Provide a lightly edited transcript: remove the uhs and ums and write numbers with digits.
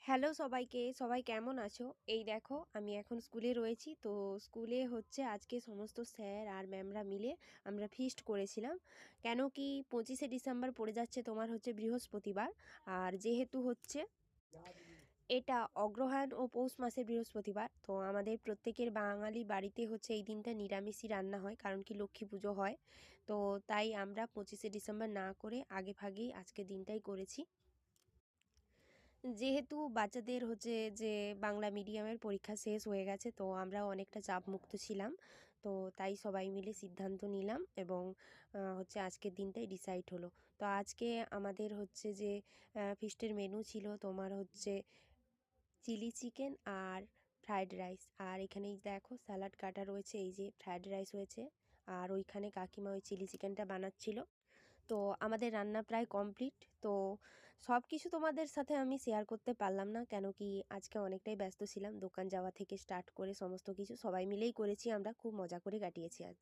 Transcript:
Hello সবাইকে, সবাই কেমন আছো? এই দেখো আমি এখন স্কুলে রয়েছি। তো স্কুলে হচ্ছে আজকে সমস্ত স্যার আর ম্যামরা মিলে আমরা ফিস্ট করেছিলাম। কেন কি 25শে ডিসেম্বর পড়ে যাচ্ছে তোমার হচ্ছে বৃহস্পতিবার। আর যেহেতু হচ্ছে এটা অগ্রহায়ণ ও পৌষ মাসের বৃহস্পতিবার, তো আমাদের প্রত্যেকের বাঙালি বাড়িতে হচ্ছে এই দিনটা নিরামিষই রান্না হয়, কারণ কি লক্ষ্মী পুজো হয়। তো তাই আমরা 25শে ডিসেম্বর না করে আগে ভাগেই আজকে দিনটাই করেছি। যেহেতু বাচ্চাদের হচ্ছে যে বাংলা মিডিয়ামের পরীক্ষা শেষ হয়ে গেছে, তো আমরাও অনেকটা চাপমুক্ত ছিলাম। তো তাই সবাই মিলে সিদ্ধান্ত নিলাম এবং হচ্ছে আজকের দিনটাই ডিসাইড হলো। তো আজকে আমাদের হচ্ছে যে ফিস্টের মেনু ছিল তোমার হচ্ছে চিলি চিকেন আর ফ্রায়েড রাইস। আর এখানেই দেখো স্যালাড কাটা রয়েছে, এই যে ফ্রায়েড রাইস হয়েছে। আর ওইখানে কাকিমা ওই চিলি চিকেনটা বানাচ্ছিল। তো আমাদের রান্না প্রায় কমপ্লিট। তো সব কিছু তোমাদের সাথে আমি শেয়ার করতে পারলাম না, কেন কি আজকে অনেকটাই ব্যস্ত ছিলাম। দোকান যাওয়া থেকে স্টার্ট করে সমস্ত কিছু সবাই মিলেই করেছি, আমরা খুব মজা করে কাটিয়েছি আজ।